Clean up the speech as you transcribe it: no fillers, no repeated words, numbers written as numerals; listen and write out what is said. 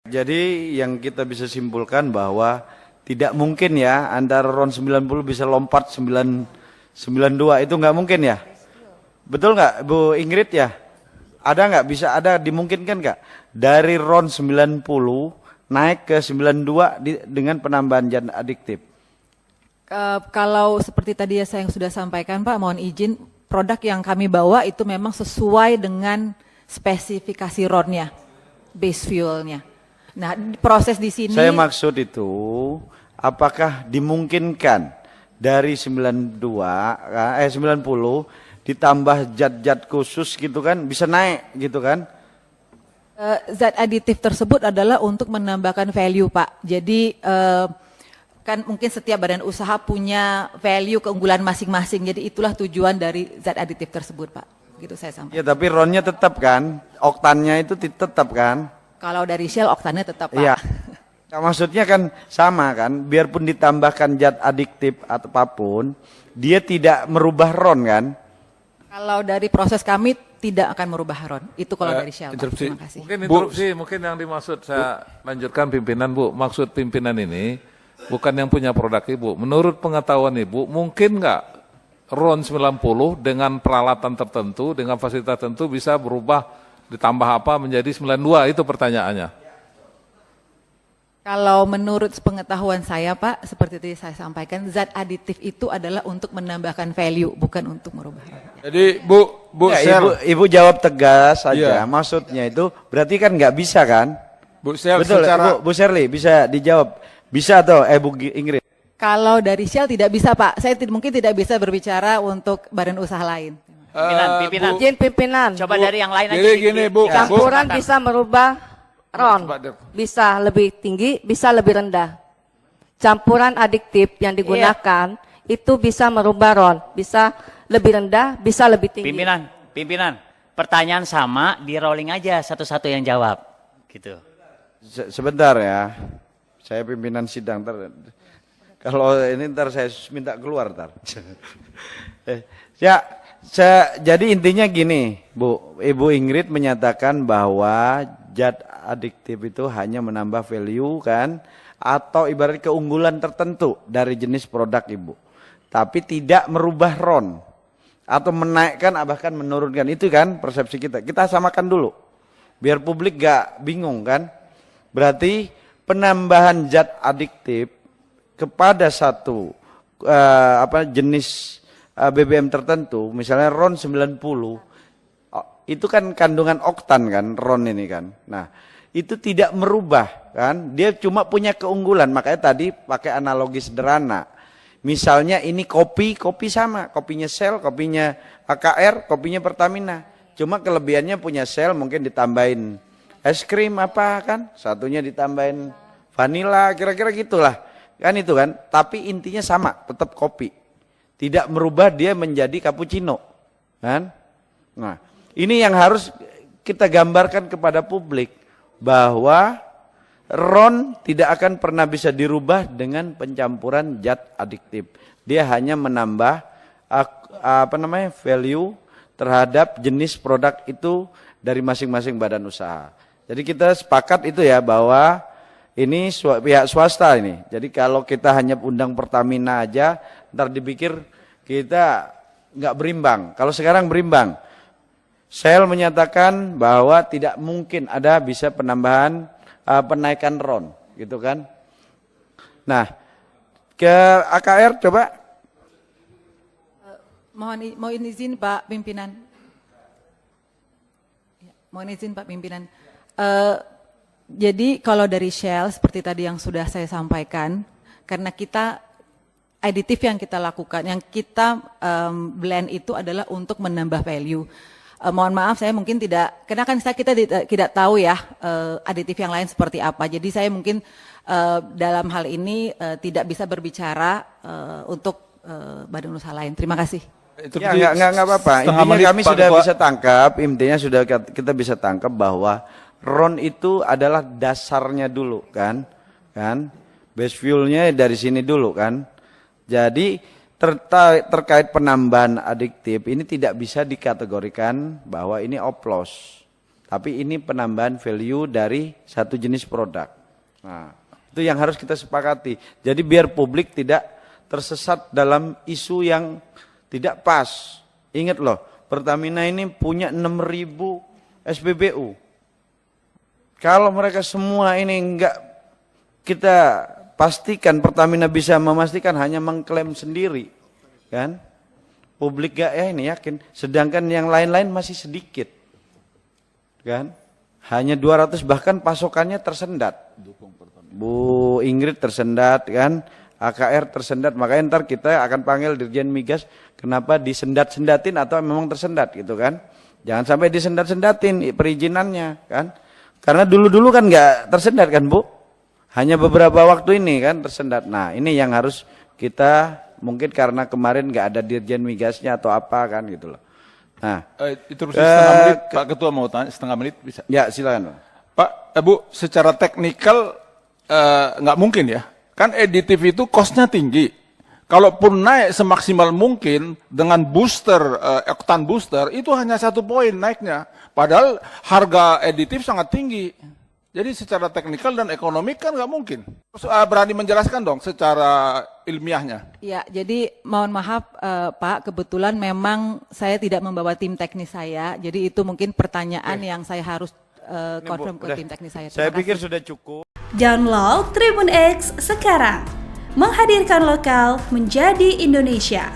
Jadi yang kita bisa simpulkan bahwa tidak mungkin ya antara RON 90 bisa lompat 992 itu nggak mungkin ya. Betul nggak Bu Ingrid ya? Ada nggak bisa ada dimungkinkan nggak dari RON 90 naik ke 92 dengan penambahan zat adiktif? Kalau seperti tadi ya saya yang sudah sampaikan Pak, mohon izin produk yang kami bawa itu memang sesuai dengan spesifikasi RON-nya, base fuel-nya. Nah, proses di sini. Saya maksud itu, apakah dimungkinkan dari 90 ditambah zat-zat khusus gitu kan, bisa naik gitu kan? Zat aditif tersebut adalah untuk menambahkan value Pak. Jadi kan mungkin setiap badan usaha punya value keunggulan masing-masing. Jadi itulah tujuan dari zat aditif tersebut Pak. Gitu saya sampaikan. Ya tapi RON-nya tetap kan, oktannya itu tetap kan? Kalau dari Shell oktannya tetap Pak. Iya. Nah, maksudnya kan sama kan, biarpun ditambahkan zat adiktif atau apapun, dia tidak merubah RON kan? Kalau dari proses kami tidak akan merubah RON. Itu kalau dari Shell. Pak. Terima kasih. Mungkin interupsi, mungkin yang dimaksud saya lanjutkan pimpinan Bu. Maksud pimpinan ini bukan yang punya produk Ibu. Menurut pengetahuan Ibu, mungkin nggak RON 90 dengan peralatan tertentu, dengan fasilitas tertentu bisa berubah ditambah apa menjadi 92, itu pertanyaannya. Kalau menurut pengetahuan saya Pak, seperti itu saya sampaikan, zat aditif itu adalah untuk menambahkan value, bukan untuk merubah. Jadi Bu Ya, Ibu jawab tegas saja, maksudnya itu berarti kan nggak bisa kan? Bu Shell Betul, secara Bu Sherly bisa dijawab, bisa atau Bu Ingrid? Kalau dari Shell tidak bisa Pak, saya mungkin tidak bisa berbicara untuk badan usaha lain. Pimpinan. Izin pimpinan. Coba dari yang lain aja. Jadi gini Bu, Campuran bisa merubah RON. Bisa lebih tinggi, bisa lebih rendah. Campuran adiktif yang digunakan itu bisa merubah RON. Bisa lebih rendah, bisa lebih tinggi. Pimpinan. Pertanyaan sama, di rolling aja satu-satu yang jawab. Gitu. Sebentar ya, saya pimpinan sidang. Kalau ini ntar saya minta keluar ntar. Jadi intinya gini, Ibu Ingrid menyatakan bahwa zat adiktif itu hanya menambah value kan, atau ibarat keunggulan tertentu dari jenis produk Ibu, tapi tidak merubah RON atau menaikkan bahkan menurunkan. Itu kan persepsi kita. Kita samakan dulu, biar publik gak bingung kan. Berarti penambahan zat adiktif kepada satu jenis BBM tertentu, misalnya RON 90, itu kan kandungan oktan kan, RON ini kan. Nah, itu tidak merubah kan, dia cuma punya keunggulan, makanya tadi pakai analogi sederhana. Misalnya ini kopi sama, kopinya Shell, kopinya AKR, kopinya Pertamina. Cuma kelebihannya punya Shell mungkin ditambahin es krim apa kan, satunya ditambahin vanila, kira-kira gitulah. Kan itu kan, tapi intinya sama, tetap kopi. Tidak merubah dia menjadi cappuccino, kan? Nah, ini yang harus kita gambarkan kepada publik bahwa RON tidak akan pernah bisa dirubah dengan pencampuran zat adiktif. Dia hanya menambah value terhadap jenis produk itu dari masing-masing badan usaha. Jadi kita sepakat itu ya bahwa ini pihak swasta ini. Jadi kalau kita hanya undang Pertamina aja, ntar dipikir kita nggak berimbang. Kalau sekarang berimbang, Shell menyatakan bahwa tidak mungkin ada bisa penambahan penaikan RON, gitu kan? Nah, ke AKR coba. Mohon izin Pak Pimpinan. Mohon izin Pak Pimpinan. Jadi kalau dari Shell seperti tadi yang sudah saya sampaikan, karena kita aditif yang kita lakukan, yang kita blend itu adalah untuk menambah value. Mohon maaf saya mungkin tidak, karena kan kita tidak tahu ya aditif yang lain seperti apa. Jadi saya mungkin dalam hal ini tidak bisa berbicara untuk badan usaha lain. Terima kasih. Ya nggak apa-apa. Intinya kami sudah bisa tangkap, intinya sudah kita bisa tangkap bahwa RON itu adalah dasarnya dulu kan, base fuelnya dari sini dulu kan. Jadi terkait penambahan adiktif ini tidak bisa dikategorikan bahwa ini oplos, Tapi ini penambahan value dari satu jenis produk. Nah, itu yang harus kita sepakati. Jadi biar publik tidak tersesat dalam isu yang tidak pas. Ingat loh, Pertamina ini punya 6.000 SPBU. Kalau mereka semua ini enggak kita pastikan, Pertamina bisa memastikan hanya mengklaim sendiri, kan? Publik gak ya ini yakin. Sedangkan yang lain-lain masih sedikit, kan? Hanya 200, bahkan pasokannya tersendat. Bu Ingrid tersendat, kan? AKR tersendat, makanya ntar kita akan panggil Dirjen Migas, kenapa disendat-sendatin atau memang tersendat gitu kan. Jangan sampai disendat-sendatin perizinannya kan. Karena dulu-dulu kan nggak tersendat kan Bu. Hanya beberapa waktu ini kan tersendat. Nah ini yang harus kita, mungkin karena kemarin nggak ada Dirjen Migasnya atau apa kan gitu loh. Nah, Interupsi setengah menit, Pak Ketua mau tanya, setengah menit bisa? Ya silakan Pak, Bu, secara teknikal nggak mungkin ya. Kan aditif itu cost-nya tinggi. Kalaupun naik semaksimal mungkin dengan booster, oktan booster, itu hanya 1 poin naiknya. Padahal harga aditif sangat tinggi. Jadi secara teknikal dan ekonomi kan nggak mungkin. Berani menjelaskan dong secara ilmiahnya. Ya, jadi mohon maaf Pak, kebetulan memang saya tidak membawa tim teknis saya. Jadi itu mungkin pertanyaan yang saya harus confirm ke tim teknis saya. Saya Terima pikir kasih. sudah cukup. Download Tribun X sekarang. Menghadirkan lokal menjadi Indonesia.